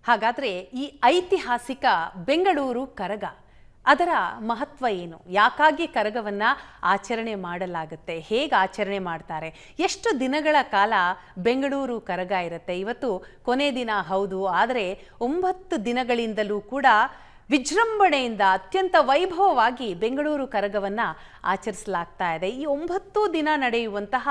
ಹಾಗಾದರೆ ಈ ಐತಿಹಾಸಿಕ ಬೆಂಗಳೂರು ಕರಗ ಅದರ ಮಹತ್ವ ಏನು? ಯಾಕಾಗಿ ಕರಗವನ್ನು ಆಚರಣೆ ಮಾಡಲಾಗುತ್ತೆ? ಹೇಗೆ ಆಚರಣೆ ಮಾಡ್ತಾರೆ? ಎಷ್ಟು ದಿನಗಳ ಕಾಲ ಬೆಂಗಳೂರು ಕರಗ ಇರುತ್ತೆ? ಇವತ್ತು ಕೊನೆ ದಿನ ಹೌದು, ಆದರೆ 9 ದಿನಗಳಿಂದಲೂ ಕೂಡ ವಿಜೃಂಭಣೆಯಿಂದ ಅತ್ಯಂತ ವೈಭವವಾಗಿ ಬೆಂಗಳೂರು ಕರಗವನ್ನು ಆಚರಿಸಲಾಗ್ತಾ ಇದೆ. ಈ 9 ದಿನ ನಡೆಯುವಂತಹ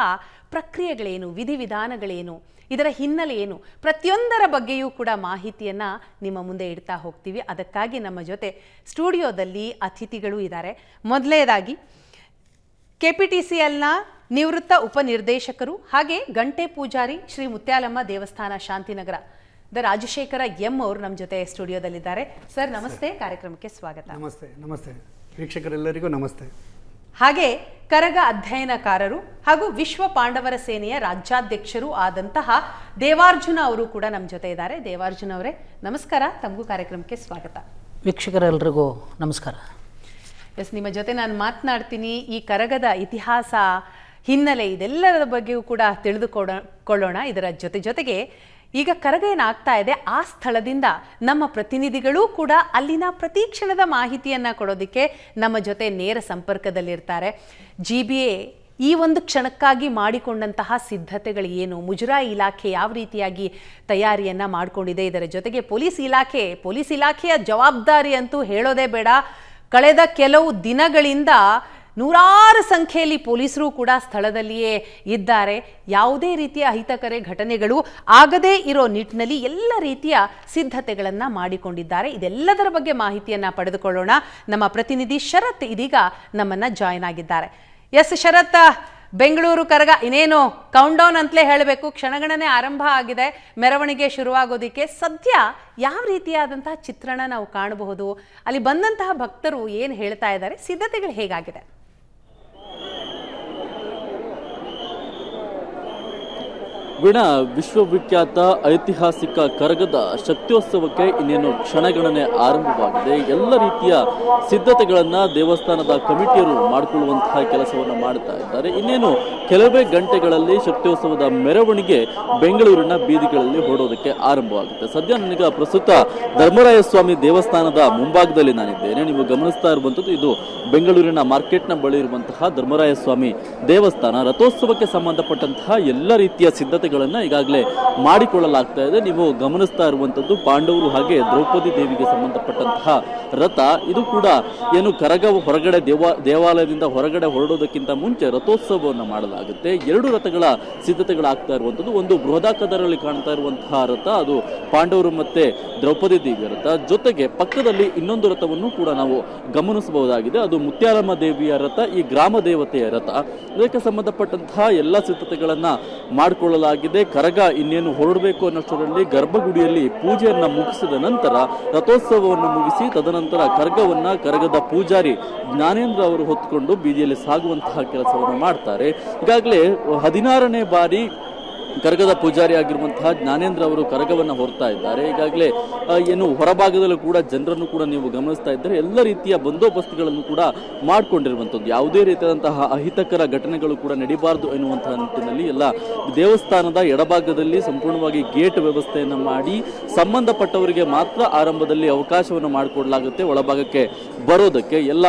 ಪ್ರಕ್ರಿಯೆಗಳೇನು, ವಿಧಿವಿಧಾನಗಳೇನು, ಇದರ ಹಿನ್ನೆಲೆ ಏನು, ಪ್ರತಿಯೊಂದರ ಬಗ್ಗೆಯೂ ಕೂಡ ಮಾಹಿತಿಯನ್ನು ನಿಮ್ಮ ಮುಂದೆ ಇಡ್ತಾ ಹೋಗ್ತೀವಿ. ಅದಕ್ಕಾಗಿ ನಮ್ಮ ಜೊತೆ ಸ್ಟುಡಿಯೋದಲ್ಲಿ ಅತಿಥಿಗಳು ಇದ್ದಾರೆ. ಮೊದಲನೇದಾಗಿ KPTCLನ ನಿವೃತ್ತ ಉಪನಿರ್ದೇಶಕರು ಹಾಗೆ ಗಂಟೆ ಪೂಜಾರಿ ಶ್ರೀ ಮುತ್ಯಾಲಮ್ಮ ದೇವಸ್ಥಾನ ಶಾಂತಿನಗರ ರಾಜಶೇಖರ ಎಂ ಅವರು ನಮ್ಮ ಜೊತೆ ಸ್ಟುಡಿಯೋದಲ್ಲಿದ್ದಾರೆ. ಸರ್ ನಮಸ್ತೆ, ಕಾರ್ಯಕ್ರಮಕ್ಕೆ ಸ್ವಾಗತ. ನಮಸ್ತೆ. ನಮಸ್ತೆ ವೀಕ್ಷಕರೆಲ್ಲರಿಗೂ ನಮಸ್ತೆ. ಹಾಗೆ ಕರಗ ಅಧ್ಯಯನಕಾರರು ಹಾಗೂ ವಿಶ್ವ ಪಾಂಡವರ ಸೇನೆಯ ರಾಜ್ಯಾಧ್ಯಕ್ಷರು ಆದಂತಹ ದೇವಾರ್ಜುನ ಅವರು ಕೂಡ ನಮ್ಮ ಜೊತೆ ಇದ್ದಾರೆ. ದೇವಾರ್ಜುನ ಅವರೇ ನಮಸ್ಕಾರ, ತಮಗೂ ಕಾರ್ಯಕ್ರಮಕ್ಕೆ ಸ್ವಾಗತ. ವೀಕ್ಷಕರೆಲ್ಲರಿಗೂ ನಮಸ್ಕಾರ. ಎಸ್, ನಿಮ್ಮ ಜೊತೆ ನಾನು ಮಾತನಾಡ್ತೀನಿ. ಈ ಕರಗದ ಇತಿಹಾಸ, ಹಿನ್ನೆಲೆ ಇದೆಲ್ಲರ ಬಗ್ಗೆಯೂ ಕೂಡ ತಿಳಿದುಕೊಳ್ಳೋಣ. ಇದರ ಜೊತೆಗೆ ಈಗ ಕರಗ ಏನಾಗ್ತಾ ಇದೆ ಆ ಸ್ಥಳದಿಂದ ನಮ್ಮ ಪ್ರತಿನಿಧಿಗಳೂ ಕೂಡ ಅಲ್ಲಿನ ಪ್ರತಿ ಕ್ಷಣದ ಮಾಹಿತಿಯನ್ನು ಕೊಡೋದಕ್ಕೆ ನಮ್ಮ ಜೊತೆ ನೇರ ಸಂಪರ್ಕದಲ್ಲಿರ್ತಾರೆ. GBA ಈ ಒಂದು ಕ್ಷಣಕ್ಕಾಗಿ ಮಾಡಿಕೊಂಡಂತಹ ಸಿದ್ಧತೆಗಳು ಏನು, ಮುಜರಾಯಿ ಇಲಾಖೆ ಯಾವ ರೀತಿಯಾಗಿ ತಯಾರಿಯನ್ನು ಮಾಡಿಕೊಂಡಿದೆ, ಇದರ ಜೊತೆಗೆ ಪೊಲೀಸ್ ಇಲಾಖೆಯ ಜವಾಬ್ದಾರಿ ಅಂತೂ ಹೇಳೋದೇ ಬೇಡ. ಕಳೆದ ಕೆಲವು ದಿನಗಳಿಂದ ನೂರಾರು ಸಂಖ್ಯೆಯಲ್ಲಿ ಪೊಲೀಸರು ಕೂಡ ಸ್ಥಳದಲ್ಲಿಯೇ ಇದ್ದಾರೆ. ಯಾವುದೇ ರೀತಿಯ ಅಹಿತಕರ ಘಟನೆಗಳು ಆಗದೇ ಇರೋ ನಿಟ್ಟಿನಲ್ಲಿ ಎಲ್ಲ ರೀತಿಯ ಸಿದ್ಧತೆಗಳನ್ನು ಮಾಡಿಕೊಂಡಿದ್ದಾರೆ. ಇದೆಲ್ಲದರ ಬಗ್ಗೆ ಮಾಹಿತಿಯನ್ನು ಪಡೆದುಕೊಳ್ಳೋಣ. ನಮ್ಮ ಪ್ರತಿನಿಧಿ ಶರತ್ ಇದೀಗ ನಮ್ಮನ್ನು ಜಾಯ್ನ್ ಆಗಿದ್ದಾರೆ. ಎಸ್ ಶರತ್, ಬೆಂಗಳೂರು ಕರಗ ಇನ್ನೇನು ಕೌಂಟ್ ಡೌನ್ ಅಂತಲೇ ಹೇಳಬೇಕು, ಕ್ಷಣಗಣನೆ ಆರಂಭ ಆಗಿದೆ, ಮೆರವಣಿಗೆ ಶುರುವಾಗೋದಕ್ಕೆ. ಸದ್ಯ ಯಾವ ರೀತಿಯಾದಂತಹ ಚಿತ್ರಣ ನಾವು ಕಾಣಬಹುದು? ಅಲ್ಲಿ ಬಂದಂತಹ ಭಕ್ತರು ಏನು ಹೇಳ್ತಾ ಇದ್ದಾರೆ? ಸಿದ್ಧತೆಗಳು ಹೇಗಾಗಿದೆ? ವೀಣಾ, ವಿಶ್ವವಿಖ್ಯಾತ ಐತಿಹಾಸಿಕ ಕರಗದ ಶಕ್ತ್ಯೋತ್ಸವಕ್ಕೆ ಇನ್ನೇನು ಕ್ಷಣಗಣನೆ ಆರಂಭವಾಗಿದೆ. ಎಲ್ಲ ರೀತಿಯ ಸಿದ್ಧತೆಗಳನ್ನು ದೇವಸ್ಥಾನದ ಕಮಿಟಿಯರು ಮಾಡಿಕೊಳ್ಳುವಂತಹ ಕೆಲಸವನ್ನು ಮಾಡ್ತಾ ಇದ್ದಾರೆ. ಇನ್ನೇನು ಕೆಲವೇ ಗಂಟೆಗಳಲ್ಲಿ ಶಕ್ತ್ಯೋತ್ಸವದ ಮೆರವಣಿಗೆ ಬೆಂಗಳೂರಿನ ಬೀದಿಗಳಲ್ಲಿ ಹೊರಡೋದಕ್ಕೆ ಆರಂಭವಾಗುತ್ತೆ. ಸದ್ಯ ನನಗೆ ಪ್ರಸ್ತುತ ಧರ್ಮರಾಯ ಸ್ವಾಮಿ ದೇವಸ್ಥಾನದ ಮುಂಭಾಗದಲ್ಲಿ ನಾನಿದ್ದೇನೆ. ನೀವು ಗಮನಿಸ್ತಾ ಇರುವಂಥದ್ದು ಇದು ಬೆಂಗಳೂರಿನ ಮಾರ್ಕೆಟ್ನ ಬಳಿ ಇರುವಂತಹ ಧರ್ಮರಾಯ ಸ್ವಾಮಿ ದೇವಸ್ಥಾನ. ರಥೋತ್ಸವಕ್ಕೆ ಸಂಬಂಧಪಟ್ಟಂತಹ ಎಲ್ಲ ರೀತಿಯ ಸಿದ್ಧತೆಗಳನ್ನು ಈಗಾಗಲೇ ಮಾಡಿಕೊಳ್ಳಲಾಗ್ತಾ ಇದೆ. ನೀವು ಗಮನಿಸ್ತಾ ಇರುವಂಥದ್ದು ಪಾಂಡವರು ಹಾಗೆ ದ್ರೌಪದಿ ದೇವಿಗೆ ಸಂಬಂಧಪಟ್ಟಂತಹ ರಥ. ಇದು ಕೂಡ ಏನು ಕರಗ ಹೊರಗಡೆ ದೇವಾಲಯದಿಂದ ಹೊರಗಡೆ ಹೊರಡೋದಕ್ಕಿಂತ ಮುಂಚೆ ರಥೋತ್ಸವವನ್ನು ಮಾಡಲಾಗುತ್ತೆ. 2 ರಥಗಳ ಸಿದ್ಧತೆಗಳಾಗ್ತಾ ಇರುವಂಥದ್ದು. ಒಂದು ಬೃಹದಾಕಾರದಲ್ಲಿ ಕಾಣ್ತಾ ಇರುವಂತಹ ರಥ, ಅದು ಪಾಂಡವರು ಮತ್ತೆ ದ್ರೌಪದಿ ದೇವಿಯ ರಥ. ಜೊತೆಗೆ ಪಕ್ಕದಲ್ಲಿ ಇನ್ನೊಂದು ರಥವನ್ನು ಕೂಡ ನಾವು ಗಮನಿಸಬಹುದಾಗಿದೆ. ಅದು ಮುತ್ಯಾಲಮ್ಮ ದೇವಿಯ ರಥ, ಈ ಗ್ರಾಮ ದೇವತೆಯ ರಥ. ಇದಕ್ಕೆ ಸಂಬಂಧಪಟ್ಟಂತಹ ಎಲ್ಲ ಸಿದ್ಧತೆಗಳನ್ನ ಮಾಡಿಕೊಳ್ಳಲಾಗಿದೆ. ಕರಗ ಇನ್ನೇನು ಹೊರಡಬೇಕು ಅನ್ನೋಷ್ಟರಲ್ಲಿ ಗರ್ಭಗುಡಿಯಲ್ಲಿ ಪೂಜೆಯನ್ನ ಮುಗಿಸಿದ ನಂತರ ರಥೋತ್ಸವವನ್ನು ಮುಗಿಸಿ ತದನಂತರ ಕರಗದ ಪೂಜಾರಿ ಜ್ಞಾನೇಂದ್ರ ಅವರು ಹೊತ್ತುಕೊಂಡು ಬೀದಿಯಲ್ಲಿ ಸಾಗುವಂತಹ ಕೆಲಸವನ್ನು ಮಾಡ್ತಾರೆ. ಈಗಾಗಲೇ 16ನೇ ಬಾರಿ ಕರಗದ ಪೂಜಾರಿ ಆಗಿರುವಂತಹ ಜ್ಞಾನೇಂದ್ರ ಅವರು ಕರಗವನ್ನು ಹೊರತಾ ಇದ್ದಾರೆ. ಈಗಾಗಲೇ ಏನು ಹೊರಭಾಗದಲ್ಲೂ ಕೂಡ ಜನರನ್ನು ಕೂಡ ನೀವು ಗಮನಿಸ್ತಾ ಇದ್ದಾರೆ. ಎಲ್ಲ ರೀತಿಯ ಬಂದೋಬಸ್ತ್ಗಳನ್ನು ಕೂಡ ಮಾಡಿಕೊಂಡಿರುವಂಥದ್ದು. ಯಾವುದೇ ರೀತಿಯಾದಂತಹ ಅಹಿತಕರ ಘಟನೆಗಳು ಕೂಡ ನಡೀಬಾರದು ಎನ್ನುವಂತಹ ನಿಟ್ಟಿನಲ್ಲಿ ಎಲ್ಲ ದೇವಸ್ಥಾನದ ಎಡಭಾಗದಲ್ಲಿ ಸಂಪೂರ್ಣವಾಗಿ ಗೇಟ್ ವ್ಯವಸ್ಥೆಯನ್ನು ಮಾಡಿ ಸಂಬಂಧಪಟ್ಟವರಿಗೆ ಮಾತ್ರ ಆರಂಭದಲ್ಲಿ ಅವಕಾಶವನ್ನು ಮಾಡಿಕೊಡಲಾಗುತ್ತೆ ಒಳಭಾಗಕ್ಕೆ ಬರೋದಕ್ಕೆ. ಎಲ್ಲ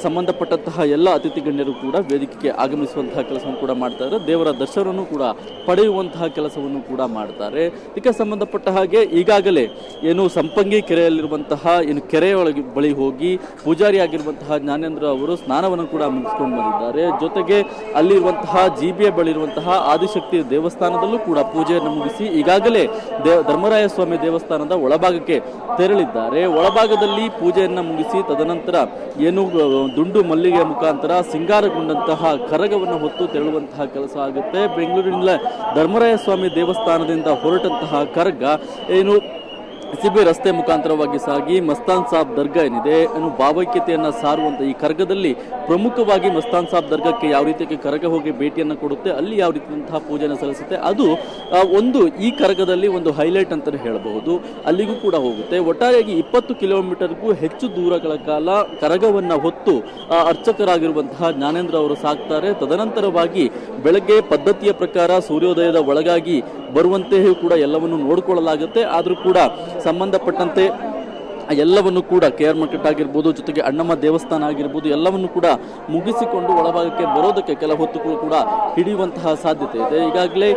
ಸಂಬಂಧಪಟ್ಟಂತಹ ಎಲ್ಲ ಅತಿಥಿ ಗಣ್ಯರು ಕೂಡ ವೇದಿಕೆಗೆ ಆಗಮಿಸುವಂತಹ ಕೆಲಸವನ್ನು ಕೂಡ ಮಾಡ್ತಾರೆ. ದೇವರ ದರ್ಶನವನ್ನು ಕೂಡ ಪಡೆಯುವಂತಹ ಕೆಲಸವನ್ನು ಕೂಡ ಮಾಡ್ತಾರೆ. ಇದಕ್ಕೆ ಸಂಬಂಧಪಟ್ಟ ಹಾಗೆ ಈಗಾಗಲೇ ಏನು ಸಂಪಂಗಿ ಕೆರೆಯಲ್ಲಿರುವಂತಹ ಏನು ಕೆರೆಯ ಬಳಿ ಹೋಗಿ ಪೂಜಾರಿ ಆಗಿರುವಂತಹ ಜ್ಞಾನೇಂದ್ರ ಅವರು ಸ್ನಾನವನ್ನು ಕೂಡ ಮುಗಿಸ್ಕೊಂಡು ಬಂದಿದ್ದಾರೆ. ಜೊತೆಗೆ ಅಲ್ಲಿರುವಂತಹ GBA ಬಳಿ ಇರುವಂತಹ ಆದಿಶಕ್ತಿ ದೇವಸ್ಥಾನದಲ್ಲೂ ಕೂಡ ಪೂಜೆಯನ್ನು ಮುಗಿಸಿ ಈಗಾಗಲೇ ಧರ್ಮರಾಯ ಸ್ವಾಮಿ ದೇವಸ್ಥಾನದ ಒಳಭಾಗಕ್ಕೆ ತೆರಳಿದ್ದಾರೆ. ಒಳಭಾಗದಲ್ಲಿ ಪೂಜೆಯನ್ನು ಮುಗಿಸಿ ತದನಂತರ ಏನು ದುಂಡು ಮಲ್ಲಿಗೆ ಮುಖಾಂತರ ಸಿಂಗಾರಗೊಂಡಂತಹ ಕರಗವನ್ನು ಹೊತ್ತು ತೆರಳುವಂತಹ ಕೆಲಸ ಆಗುತ್ತೆ. ಬೆಂಗಳೂರಿನ ಧರ್ಮರಾಯ ಸ್ವಾಮಿ ದೇವಸ್ಥಾನದಿಂದ ಹೊರಟಂತಹ ಕರಗ ಏನು ಸಿಬಿ ರಸ್ತೆ ಮುಖಾಂತರವಾಗಿ ಸಾಗಿ ಮಸ್ತಾನ್ ಸಾಬ್ ದರ್ಗಾ ಏನಿದೆ ಭಾವೈಕ್ಯತೆಯನ್ನು ಸಾರುವಂಥ ಈ ಕರಗದಲ್ಲಿ ಪ್ರಮುಖವಾಗಿ ಮಸ್ತಾನ್ ಸಾಬ್ ದರ್ಗಾಕ್ಕೆ ಯಾವ ರೀತಿಯಾಗಿ ಕರಗ ಹೋಗಿ ಭೇಟಿಯನ್ನು ಕೊಡುತ್ತೆ, ಅಲ್ಲಿ ಯಾವ ರೀತಿಯಂತಹ ಪೂಜೆಯನ್ನು ಸಲ್ಲಿಸುತ್ತೆ, ಅದು ಒಂದು ಈ ಕರಗದಲ್ಲಿ ಒಂದು ಹೈಲೈಟ್ ಅಂತಲೇ ಹೇಳಬಹುದು. ಅಲ್ಲಿಗೂ ಕೂಡ ಹೋಗುತ್ತೆ. ಒಟ್ಟಾರೆಯಾಗಿ 20 ಕಿಲೋಮೀಟರ್ಗೂ ಹೆಚ್ಚು ದೂರಗಳ ಕಾಲ ಕರಗವನ್ನು ಹೊತ್ತು ಅರ್ಚಕರಾಗಿರುವಂತಹ ಜ್ಞಾನೇಂದ್ರ ಅವರು ಸಾಕ್ತಾರೆ. ತದನಂತರವಾಗಿ ಬೆಳಗ್ಗೆ ಪದ್ಧತಿಯ ಪ್ರಕಾರ ಸೂರ್ಯೋದಯದ ಒಳಗಾಗಿ ಬರುವಂತೆಯೂ ಕೂಡ ಎಲ್ಲವನ್ನು ನೋಡಿಕೊಳ್ಳಲಾಗುತ್ತೆ. ಆದರೂ ಕೂಡ ಸಂಬಂಧಪಟ್ಟಂತೆ ಎಲ್ಲವನ್ನು ಕೂಡ KR ಮಾರ್ಕೆಟ್ ಆಗಿರ್ಬೋದು, ಜೊತೆಗೆ ಅಣ್ಣಮ್ಮ ದೇವಸ್ಥಾನ ಆಗಿರ್ಬೋದು, ಎಲ್ಲವನ್ನು ಕೂಡ ಮುಗಿಸಿಕೊಂಡು ಒಳಭಾಗಕ್ಕೆ ಬರೋದಕ್ಕೆ ಕೆಲ ಹೊತ್ತುಗಳು ಕೂಡ ಹಿಡಿಯುವಂತಹ ಸಾಧ್ಯತೆ ಇದೆ. ಈಗಾಗಲೇ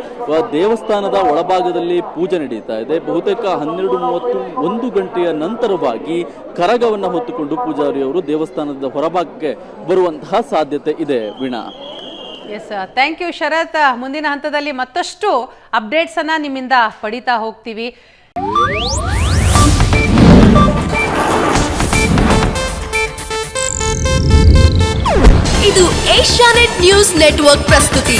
ದೇವಸ್ಥಾನದ ಒಳಭಾಗದಲ್ಲಿ ಪೂಜೆ ನಡೀತಾ ಇದೆ. ಬಹುತೇಕ 12:30 1 ಗಂಟೆಯ ನಂತರವಾಗಿ ಕರಗವನ್ನು ಹೊತ್ತುಕೊಂಡು ಪೂಜಾರಿಯವರು ದೇವಸ್ಥಾನದ ಹೊರಭಾಗಕ್ಕೆ ಬರುವಂತಹ ಸಾಧ್ಯತೆ ಇದೆ. ವೀಣಾ, ಎಸ್, ಥ್ಯಾಂಕ್ ಯು ಶರತ್. ಮುಂದಿನ ಹಂತದಲ್ಲಿ ಮತ್ತಷ್ಟು ಅಪ್ಡೇಟ್ಸ್ ಅನ್ನ ನಿಮ್ಮಿಂದ ಪಡಿತಾ ಹೋಗ್ತೀವಿ. ಇದು ಏಷ್ಯಾನೆಟ್ ನ್ಯೂಸ್ ನೆಟ್ವರ್ಕ್ ಪ್ರಸ್ತುತಿ.